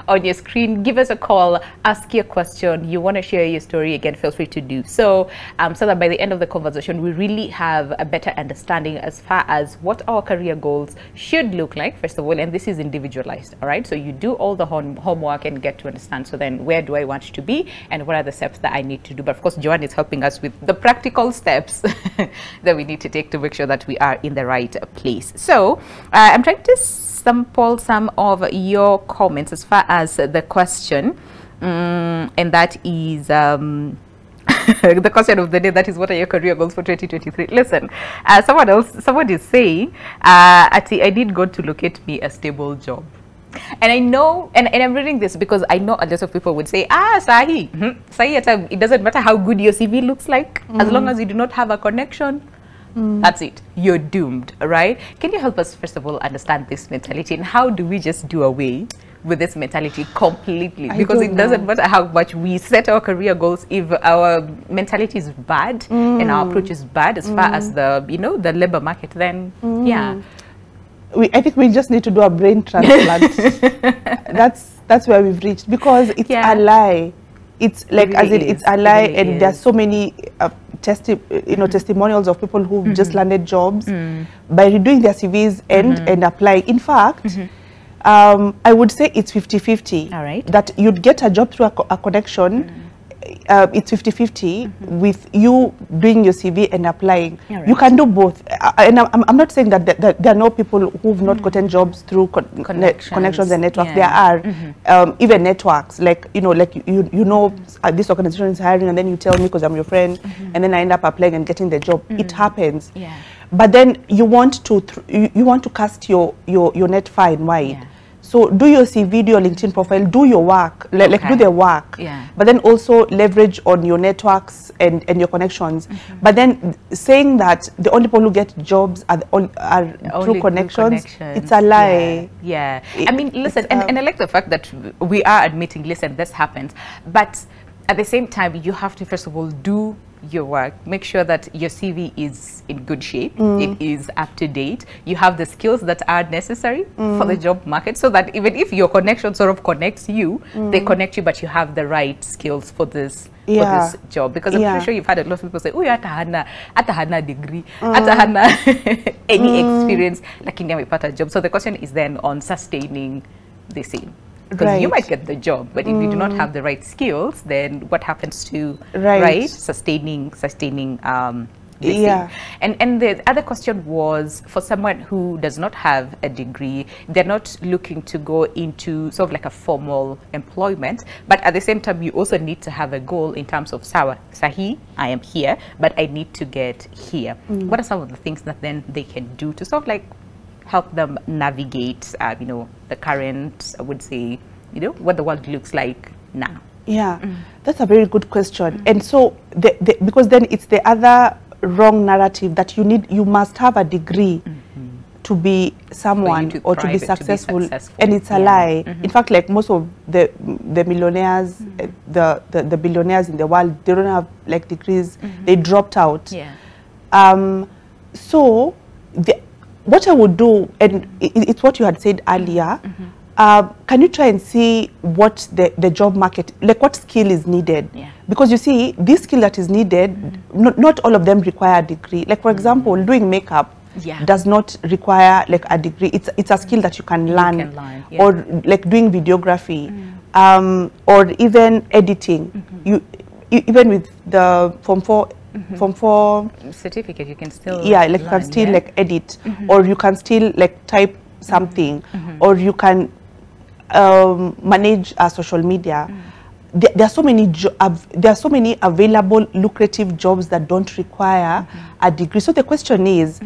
[SPEAKER 1] on your screen. Give us a call, ask your question. You want to share your story, again, feel free to do so, so that by the end of the conversation, we really have a better understanding as far as what our career goals should look like, first of all, and this is individualized, all right? So you do all the homework and get to understand, so then where do I want to be and what are the steps that I need to do? But of course, Joanne is helping us with the practical steps that we need to take to make sure that we are in the right place. So I'm trying to sample some of your comments as far as the question, and that is the question of the day, that is, what are your career goals for 2023? Listen, someone is saying, I need God to locate me a stable job. And I know, and I'm reading this because I know a lot of people would say, Sahi, Sahi, it doesn't matter how good your CV looks like, as long as you do not have a connection, that's it, you're doomed, right? Can you help us, first of all, understand this mentality, and how do we just do away with this mentality completely? Because it doesn't matter how much we set our career goals, if our mentality is bad and our approach is bad as far as the, you know, the labor market, then yeah.
[SPEAKER 2] I think we just need to do a brain transplant. That's where we've reached, because it's a lie. It's like, it really it's a lie, really and there's so many testimonials of people who've just landed jobs by redoing their CVs and applying. In fact, I would say it's 50-50.
[SPEAKER 1] All right.
[SPEAKER 2] That you'd get a job through a connection, it's 50-50 with you doing your CV and applying.
[SPEAKER 1] Right.
[SPEAKER 2] You can do both. And I'm not saying that there are no people who've not gotten jobs through connections and networks. There are even networks, like, you know, this organization is hiring, and then you tell me because I'm your friend, and then I end up applying and getting the job. It happens.
[SPEAKER 1] Yeah.
[SPEAKER 2] But then you want to cast your net far and wide.
[SPEAKER 1] Yeah.
[SPEAKER 2] So do your CV, do your LinkedIn profile, do your work, like do the work.
[SPEAKER 1] Yeah.
[SPEAKER 2] But then also leverage on your networks and your connections. But then saying that the only people who get jobs are through connections, it's a lie.
[SPEAKER 1] Yeah. I mean, listen, and I like the fact that we are admitting, listen, this happens. But at the same time, you have to, first of all, do your work, make sure that your CV is in good shape, it is up to date, you have the skills that are necessary for the job market, so that even if your connection sort of connects you, they connect you, but you have the right skills for this job. Because I'm pretty sure you've had a lot of people say, oh, ata hana degree, ata hana any experience, lakini amepata job. So the question is then on sustaining the same. Because you might get the job, but if you do not have the right skills, then what happens to sustaining the same? And the other question was, for someone who does not have a degree, they're not looking to go into sort of like a formal employment, but at the same time, you also need to have a goal in terms of sahi, I am here, but I need to get here. What are some of the things that then they can do to sort of like help them navigate, you know, the current, I would say, you know, what the world looks like now?
[SPEAKER 2] Yeah, that's a very good question. And so, because then it's the other wrong narrative that you must have a degree to be someone or to be successful, and it's a lie. In fact, like most of the millionaires, the billionaires in the world, they don't have like degrees. They dropped out. So what I would do, and it's what you had said earlier, can you try and see what the job market, like what skill is needed? Because you see, this skill that is needed, not all of them require a degree. Like for example, doing makeup does not require like a degree. It's a skill that you can learn, or like doing videography, or even editing. Even with the Form 4
[SPEAKER 1] certificate, you can still
[SPEAKER 2] like you can still like edit, or you can still like type something, or you can manage social media. There are so many available lucrative jobs that don't require a degree. So the question is,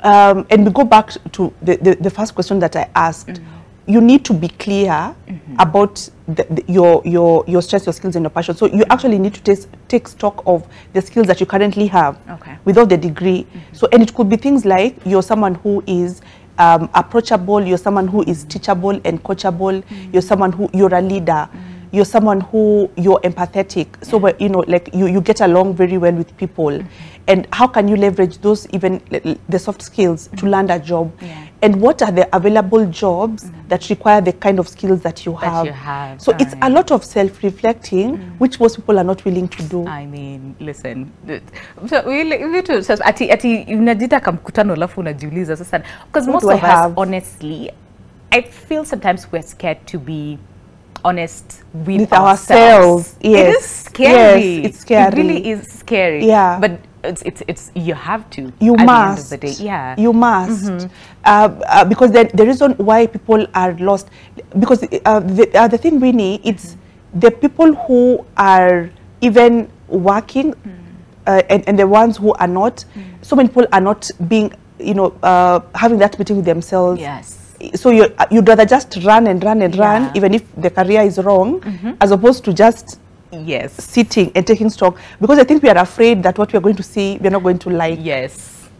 [SPEAKER 2] and we go back to the first question that I asked. You need to be clear about your strengths, your skills, and your passion. So you actually need to take stock of the skills that you currently have without the degree. So, and it could be things like you're someone who is approachable, you're someone who is teachable and coachable, you're someone who, you're a leader, you're someone who, you're empathetic. So, you know, like you get along very well with people. And how can you leverage those, even the soft skills, to land a job? And what are the available jobs that require the kind of skills that you have? So it's a lot of self-reflecting, which most people are not willing to do.
[SPEAKER 1] I mean, listen. So ati unajita kamkutano alafu unajiuliza sasa, because most of us, honestly, I feel sometimes we're scared to be honest with ourselves.
[SPEAKER 2] Yes.
[SPEAKER 1] It is scary.
[SPEAKER 2] Yes, it's scary.
[SPEAKER 1] It really is scary.
[SPEAKER 2] Yeah.
[SPEAKER 1] But it's you have to.
[SPEAKER 2] You
[SPEAKER 1] at
[SPEAKER 2] must.
[SPEAKER 1] The end of the day. Yeah.
[SPEAKER 2] You must. Because the reason why people are lost, because the thing really, it's the people who are even working and the ones who are not. So many people are not being, you know, having that meeting with themselves.
[SPEAKER 1] Yes.
[SPEAKER 2] So you'd rather just run and run and run, even if the career is wrong, as opposed to just sitting and taking stock. Because I think we are afraid that what we are going to see, we are not going to like.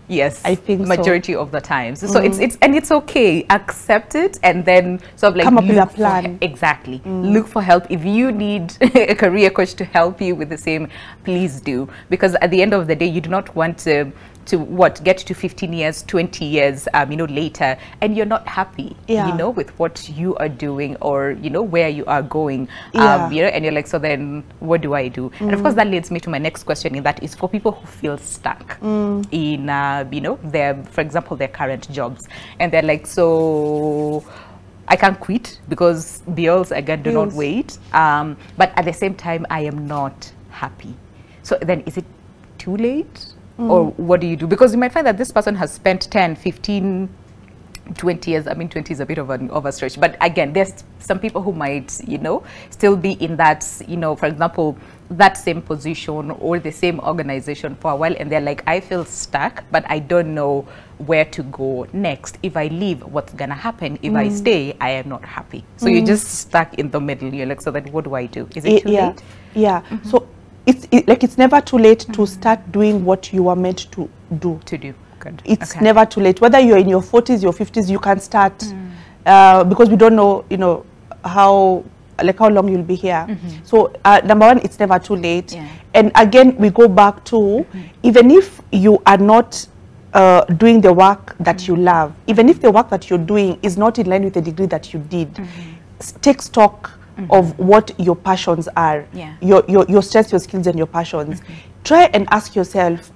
[SPEAKER 1] Yes,
[SPEAKER 2] I think
[SPEAKER 1] majority of the times. So it's okay. Accept it, and then sort of like
[SPEAKER 2] come up with a plan.
[SPEAKER 1] Exactly. Look for help. If you need a career coach to help you with the same, please do. Because at the end of the day, you do not want to get to 15 years, 20 years, you know, later, and you're not happy, you know, with what you are doing, or, you know, where you are going, you know, and you're like, so then what do I do? And of course, that leads me to my next question, and that is for people who feel stuck in, you know, for example, their current jobs, and they're like, so I can't quit because bills again do not
[SPEAKER 2] Bills.
[SPEAKER 1] wait. But at the same time, I am not happy. So then is it too late? Or what do you do? Because you might find that this person has spent 10, 15, 20 years. I mean, 20 is a bit of an overstretch. But again, there's some people who might, you know, still be in that, you know, for example, that same position or the same organization for a while. And they're like, I feel stuck, but I don't know where to go next. If I leave, what's going to happen? If I stay, I am not happy. So you're just stuck in the middle. You're like, so then what do I do? Is it too late?
[SPEAKER 2] Yeah. So it's never too late to start doing what you are meant to do.
[SPEAKER 1] Good.
[SPEAKER 2] It's never too late. Whether you're in your 40s, your 50s, you can start because we don't know, you know, how long you'll be here. So number one, it's never too late. And again, we go back to even if you are not doing the work that you love, even if the work that you're doing is not in line with the degree that you did, take stock of what your passions are, your strengths, your skills, and your passions. Try and ask yourself,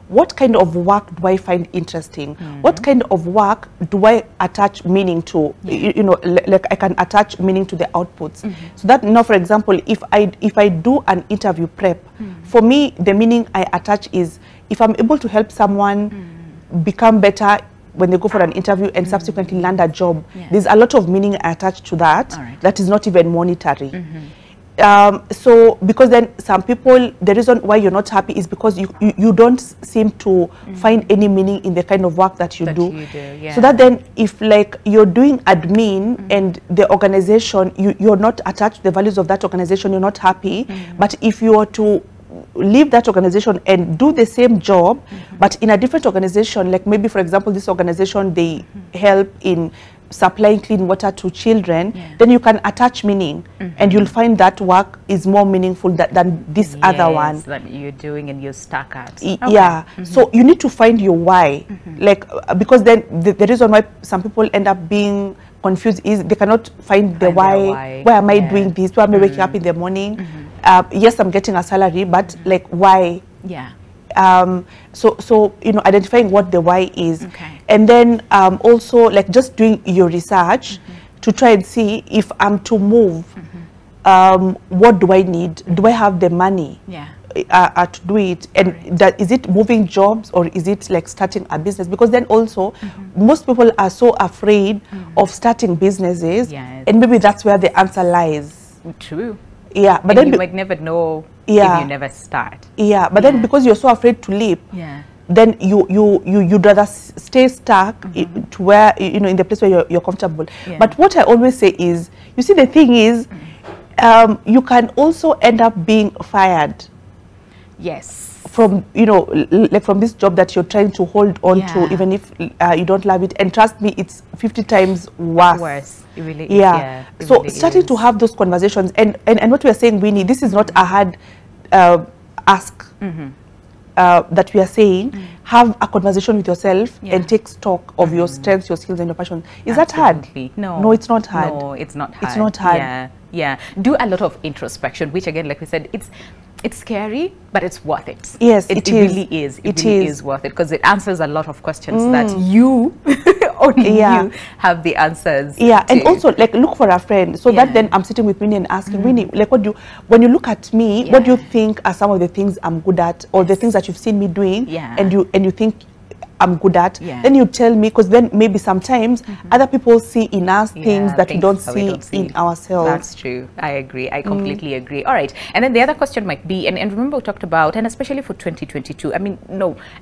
[SPEAKER 2] what kind of work do I find interesting? What kind of work do I attach meaning to? You know, like I can attach meaning to the outputs. So that now, for example, if I do an interview prep, for me, the meaning I attach is if I'm able to help someone become better when they go for an interview and subsequently land a job, there's a lot of meaning attached to that that is not even monetary. So because then some people, the reason why you're not happy is because you don't seem to find any meaning in the kind of work that you do. So that then if like you're doing admin and the organization, you're not attached to the values of that organization, you're not happy. But if you are to leave that organization and do the same job, but in a different organization, like maybe, for example, this organization, they help in supplying clean water to children, then you can attach meaning and you'll find that work is more meaningful than this other one
[SPEAKER 1] that you're doing and you're stuck at.
[SPEAKER 2] So you need to find your why, like because then the reason why some people end up being confused is they cannot find the why. Why am I doing this? Why am I waking up in the morning? Yes, I'm getting a salary, but like why? So you know, identifying what the why is, and then also like just doing your research to try and see if I'm to move, what do I need? Do I have the money to do it? And that is it moving jobs or is it like starting a business? Because then also most people are so afraid of starting businesses, and maybe that's where the answer lies.
[SPEAKER 1] True.
[SPEAKER 2] But
[SPEAKER 1] and
[SPEAKER 2] then
[SPEAKER 1] you might never know if you never start.
[SPEAKER 2] But then because you're so afraid to leap, then you'd rather stay stuck to where, you know, in the place where you're comfortable. But what I always say is, you see, the thing is, you can also end up being fired. From, you know, like from this job that you're trying to hold on to, even if you don't love it. And trust me, it's 50 times worse.
[SPEAKER 1] It really is. It
[SPEAKER 2] So
[SPEAKER 1] really
[SPEAKER 2] starting to have those conversations, and what we are saying, Winnie, this is not a hard ask that we are saying. Have a conversation with yourself and take stock of your strengths, your skills, and your passion. Is that hard? No, it's not hard.
[SPEAKER 1] No, it's not hard.
[SPEAKER 2] It's not hard.
[SPEAKER 1] Do a lot of introspection, which again, like we said, it's scary, but it's worth it.
[SPEAKER 2] Yes,
[SPEAKER 1] it really is. It really is worth it because it answers a lot of questions that you only you have the answers.
[SPEAKER 2] And also like look for a friend. So that then I'm sitting with Winnie and asking Winnie, like, when you look at me, what do you think are some of the things I'm good at, or the things that you've seen me doing, and you think I'm good at, then you tell me, because then maybe sometimes other people see in us things that we don't see in ourselves.
[SPEAKER 1] That's true. I agree. I completely agree. All right. And then the other question might be, and remember we talked about, and especially for 2022, I mean,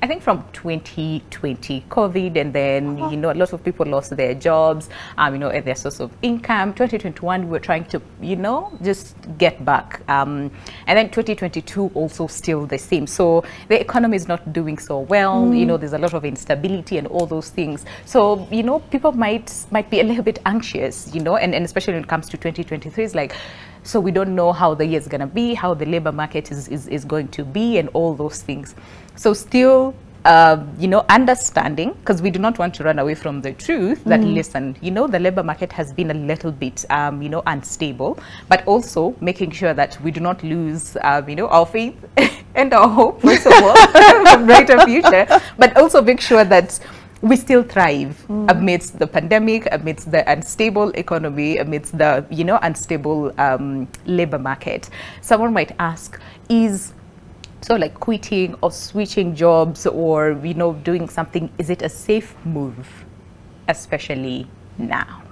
[SPEAKER 1] I think from 2020, COVID, and then, you know, a lot of people lost their jobs, you know, their source of income. 2021, we were trying to, you know, just get back. And then 2022 also still the same. So the economy is not doing so well. You know, there's a lot of instability and all those things. So, you know, people might be a little bit anxious, you know, and especially when it comes to 2023, it's like, so we don't know how the year is going to be, how the labor market is going to be, and all those things. So still, you know, understanding, because we do not want to run away from the truth that, listen, you know, the labor market has been a little bit, you know, unstable, but also making sure that we do not lose, you know, our faith and our hope, first of all, for a brighter future, but also make sure that we still thrive amidst the pandemic, amidst the unstable economy, amidst the, you know, unstable labor market. Someone might ask, is so like quitting or switching jobs or, you know, doing something, is it a safe move, especially now,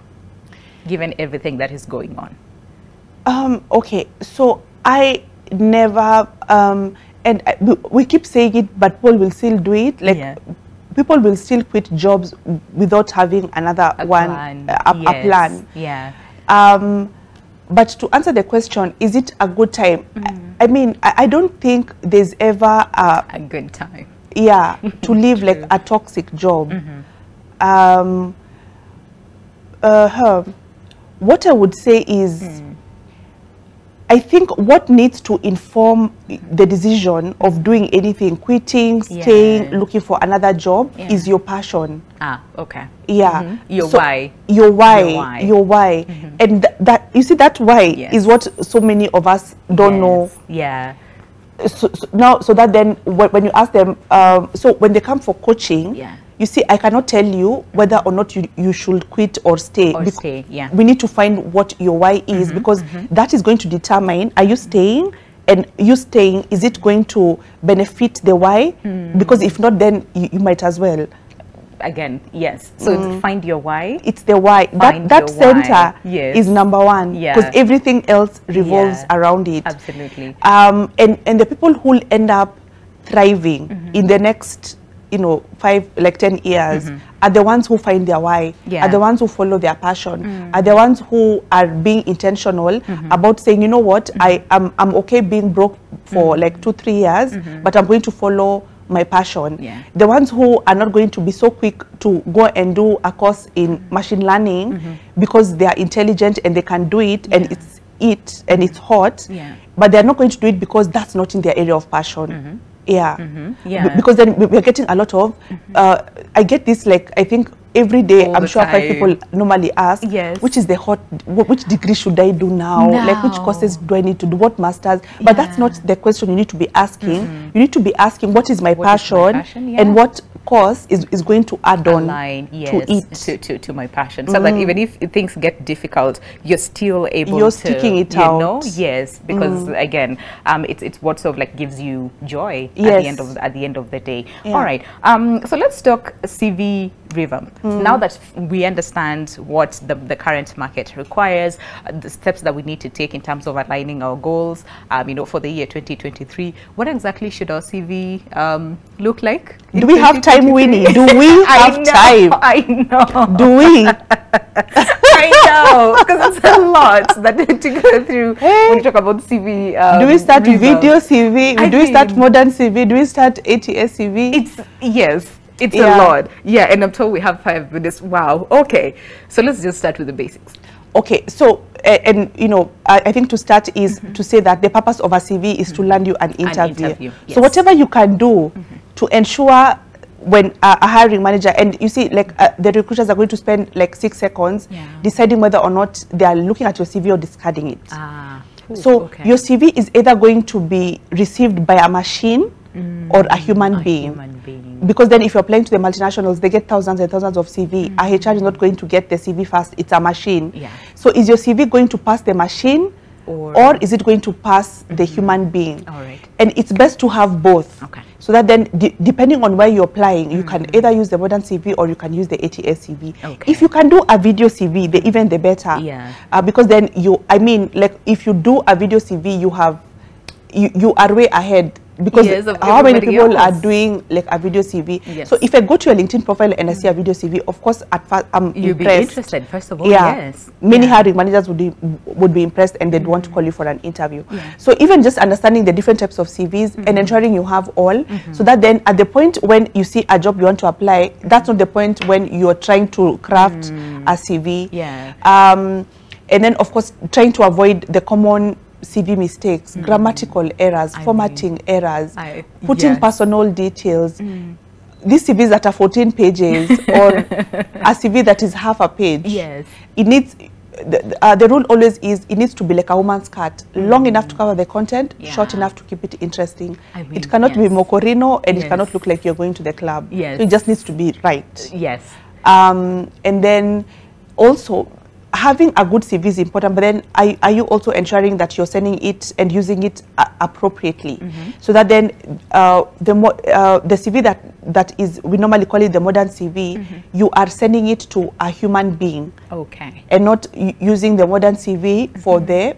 [SPEAKER 1] given everything that is going on?
[SPEAKER 2] Okay, so I never, and we keep saying it, but people will still do it. Like, people will still quit jobs without having another a plan.
[SPEAKER 1] Yeah.
[SPEAKER 2] But to answer the question, is it a good time? I mean, I don't think there's ever
[SPEAKER 1] a good time.
[SPEAKER 2] Yeah, to leave like a toxic job. What I would say is, I think what needs to inform the decision of doing anything, quitting, staying, looking for another job, is your passion.
[SPEAKER 1] Ah, okay.
[SPEAKER 2] Yeah.
[SPEAKER 1] Your why.
[SPEAKER 2] Your why. Your why. And that, you see, that why is what so many of us don't know.
[SPEAKER 1] Yeah.
[SPEAKER 2] So now, so that then when you ask them, so when they come for coaching, you see, I cannot tell you whether or not you should quit or stay. We need to find what your why is, because that is going to determine, are you staying? And you staying, is it going to benefit the why? Because if not, then you might as well.
[SPEAKER 1] Again, yes. So find your why.
[SPEAKER 2] It's the why. That center is number one. Because everything else revolves around it.
[SPEAKER 1] Absolutely.
[SPEAKER 2] And the people who will end up thriving in the next, you know, 10 years are the ones who find their why, are the ones who follow their passion, are the ones who are being intentional about saying, you know what, I'm okay being broke for like 2-3 years, but I'm going to follow my passion. The ones who are not going to be so quick to go and do a course in machine learning because they are intelligent and they can do it and it's hot, but they're not going to do it because that's not in their area of passion. Because then we're getting a lot of, I get this, like, I think every day, I'm sure 5 people normally ask, which is the which degree should I do now? Like, which courses do I need to do? What masters? But that's not the question you need to be asking. You need to be asking, what is my passion? And what course is going to add on to it.
[SPEAKER 1] To my passion. So that even if things get difficult, you're still able to,
[SPEAKER 2] sticking it out.
[SPEAKER 1] Know? Yes, because again, it's what sort of like gives you joy at the end of the day. All right. So let's talk CV revamp. Now that we understand what the current market requires, the steps that we need to take in terms of aligning our goals, you know, for the year 2023, what exactly should our CV look like?
[SPEAKER 2] Do we have time, Winnie? Do we have time?
[SPEAKER 1] I know.
[SPEAKER 2] Do we?
[SPEAKER 1] I know, because it's a lot that to go through when you talk about CV.
[SPEAKER 2] Do we start
[SPEAKER 1] revamp.
[SPEAKER 2] video CV? Do we start modern CV? Do we start ATS CV?
[SPEAKER 1] It's a lot. Yeah, and I'm told we have 5 minutes. Wow. Okay. So let's just start with the basics.
[SPEAKER 2] Okay. So, and you know, I think to start is to say that the purpose of a CV is to land you an interview. So whatever you can do to ensure when a hiring manager, and you see, like the recruiters are going to spend like 6 seconds deciding whether or not they are looking at your CV or discarding it. So your CV is either going to be received by a machine or a human being. Because then if you're applying to the multinationals, they get thousands and thousands of CV. A HR is not going to get the CV fast, it's a machine. So is your CV going to pass the machine or is it going to pass the human being? And it's best to have both. So that then, depending on where you're applying, you can either use the modern CV or you can use the ATS CV. If you can do a video CV, even the better. Because then I mean, like if you do a video CV, you are way ahead. Because how many people are doing like a video CV? So if I go to your LinkedIn profile and I see a video CV, of course at first I'm
[SPEAKER 1] You'd
[SPEAKER 2] impressed.
[SPEAKER 1] be interested, first of all.
[SPEAKER 2] Many hiring managers would be impressed and they'd want to call you for an interview. So even just understanding the different types of CVs and ensuring you have all, so that then at the point when you see a job you want to apply, that's not the point when you're trying to craft a CV. And then of course trying to avoid the common CV mistakes, grammatical errors, formatting errors, putting personal details. These CVs that are 14 pages or a CV that is half a page, it needs the rule always is it needs to be like a woman's skirt, long enough to cover the content, short enough to keep it interesting.
[SPEAKER 1] I mean,
[SPEAKER 2] it cannot be mocorino, and
[SPEAKER 1] Yes.
[SPEAKER 2] it cannot look like you're going to the club.
[SPEAKER 1] Yes.
[SPEAKER 2] So it just needs to be right.
[SPEAKER 1] Yes.
[SPEAKER 2] And then also having a good CV is important, but then are you also ensuring that you're sending it and using it appropriately, so that then the CV that is, we normally call it the modern CV, you are sending it to a human being,
[SPEAKER 1] Okay.
[SPEAKER 2] and not using the modern CV for the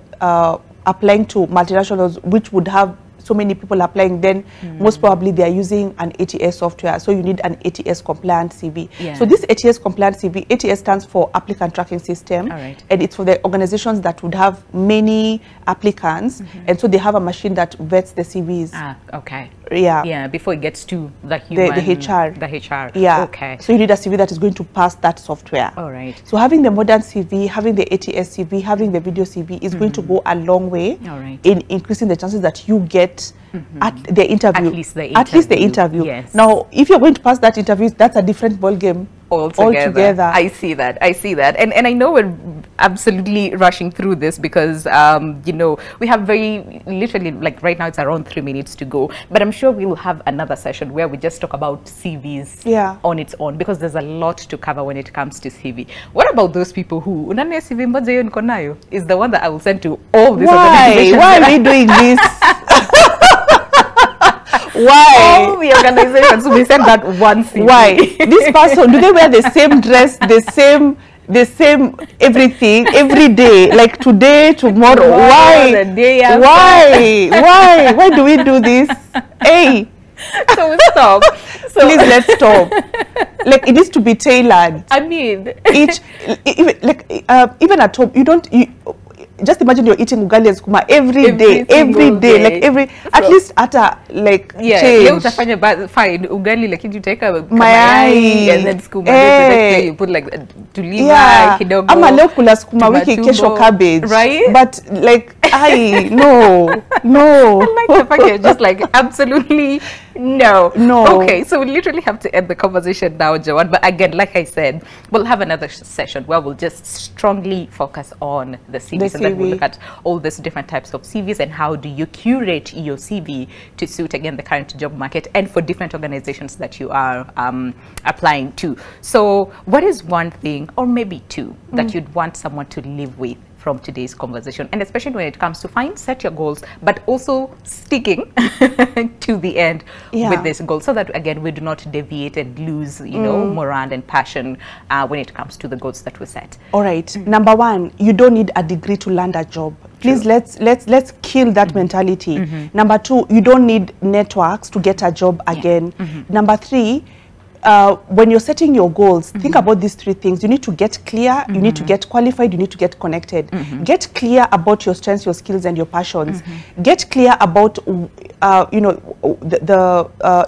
[SPEAKER 2] applying to multinationals, which would have so many people applying. Then most probably they are using an ATS software, so you need an ATS compliant CV.
[SPEAKER 1] Yeah.
[SPEAKER 2] So this ATS compliant CV, ATS stands for applicant tracking system,
[SPEAKER 1] All right.
[SPEAKER 2] and it's for the organizations that would have many applicants, and so they have a machine that vets the CVs.
[SPEAKER 1] Okay.
[SPEAKER 2] Yeah.
[SPEAKER 1] Yeah, before it gets to the human.
[SPEAKER 2] The HR.
[SPEAKER 1] The HR.
[SPEAKER 2] Yeah.
[SPEAKER 1] Okay.
[SPEAKER 2] So you need a CV that is going to pass that software.
[SPEAKER 1] All right.
[SPEAKER 2] So having the modern CV, having the ATS CV, having the video CV is going to go a long way
[SPEAKER 1] All right.
[SPEAKER 2] in increasing the chances that you get at the interview.
[SPEAKER 1] At least the
[SPEAKER 2] At least the
[SPEAKER 1] interview,
[SPEAKER 2] interview.
[SPEAKER 1] yes.
[SPEAKER 2] Now, if you're going to pass that interview, that's a different ball game altogether.
[SPEAKER 1] I see that. I see that. And I know we're absolutely rushing through this because, you know, we have very literally, like right now it's around 3 minutes to go. But I'm sure we'll have another session where we just talk about CVs on its own, because there's a lot to cover when it comes to CV. What about those people who, unania CV moja hiyo niko nayo, is the one that I will send to all these organizations?
[SPEAKER 2] Why are we doing this? Why?
[SPEAKER 1] All the organizations, we send that one CV.
[SPEAKER 2] Why? This person, do they wear the same dress, the same everything every day, like today, tomorrow? Why?
[SPEAKER 1] The day after.
[SPEAKER 2] Why do we do this? Hey,
[SPEAKER 1] so we stop. So
[SPEAKER 2] please, let's stop. Like, it needs to be tailored.
[SPEAKER 1] I mean,
[SPEAKER 2] even at home, just imagine you're eating ugali and sukuma every day, like at least at a change.
[SPEAKER 1] Leo utafanya fine ugali, lakini you take a
[SPEAKER 2] mayai
[SPEAKER 1] and then sukuma. Then you put like tuliva kidogo.
[SPEAKER 2] Ama leo kula sukuma wiki, kesho cabbage,
[SPEAKER 1] right?
[SPEAKER 2] But like, no.
[SPEAKER 1] I like the fact you're just like absolutely no. Okay, so we literally have to end the conversation now, Joanne. But again, like I said, we'll have another session where we'll just strongly focus on the CVs, and then we'll look at all these different types of CVs and how do you curate your CV to suit, again, the current job market and for different organizations that you are applying to. So what is one thing, or maybe two, that you'd want someone to live with from today's conversation, and especially when it comes to set your goals, but also sticking to the end with this goal, so that again we do not deviate and lose, you know, morale and passion when it comes to the goals that we set.
[SPEAKER 2] All right. Number one, you don't need a degree to land a job. Please, let's kill that mentality. Number two, you don't need networks to get a job again. Number three, when you're setting your goals, think about these three things. You need to get clear, you need to get qualified, you need to get connected. Get clear about your strengths, your skills, and your passions. Get clear about you know,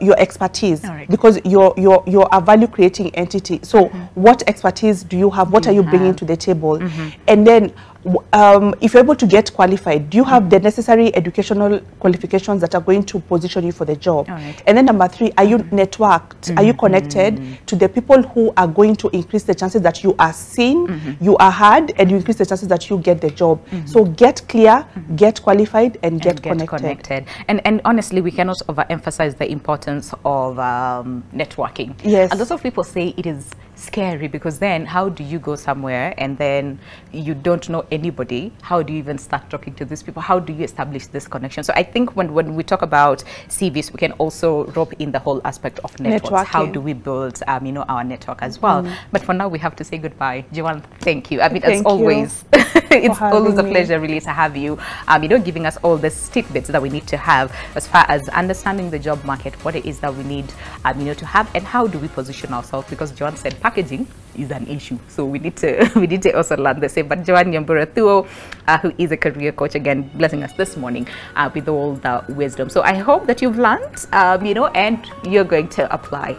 [SPEAKER 2] your expertise, because you're a value creating entity. So what expertise do you have? What are you bringing to the table? And then if you're able to get qualified, do you have the necessary educational qualifications that are going to position you for the job? And then number three, are you networked? Are you connected to the people who are going to increase the chances that you are seen, you are heard, and you increase the chances that you get the job? So get clear, get qualified, and get connected.
[SPEAKER 1] And honestly, we cannot overemphasize the importance of networking.
[SPEAKER 2] Yes.
[SPEAKER 1] And lots of people say it is scary, because then how do you go somewhere and then you don't know anybody? How do you even start talking to these people? How do you establish this connection? So I think when we talk about CVs, we can also rope in the whole aspect of networks. How do we build you know, our network as well? But for now, we have to say goodbye. Joanne, thank you. I mean, as always, it's always a pleasure really to have you, you know, giving us all the tidbits that we need to have as far as understanding the job market, what it is that we need you know, to have, and how do we position ourselves, because Joanne said packaging is an issue, so we need to also learn the same. But Joanne Nyambura Thuo, who is a career coach, again blessing us this morning with all the wisdom. So I hope that you've learned you know, and you're going to apply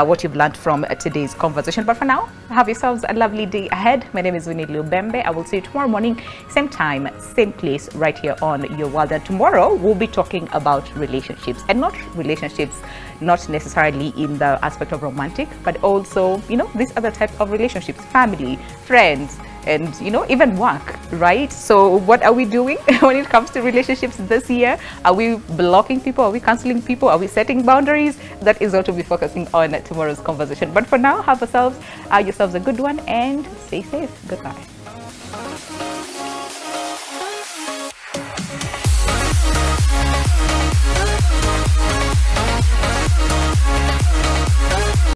[SPEAKER 1] what you've learned from today's conversation. But for now, have yourselves a lovely day ahead. My name is Winnie Lubembe. I will see you tomorrow morning, same time, same place, right here on Your World. And tomorrow we'll be talking about relationships, and not relationships not necessarily in the aspect of romantic, but also, you know, these other types of relationships, family, friends, and, you know, even work, right? So what are we doing when it comes to relationships this year? Are we blocking people? Are we canceling people? Are we setting boundaries? That is what we'll be focusing on at tomorrow's conversation. But for now, have yourselves a good one and stay safe. Goodbye.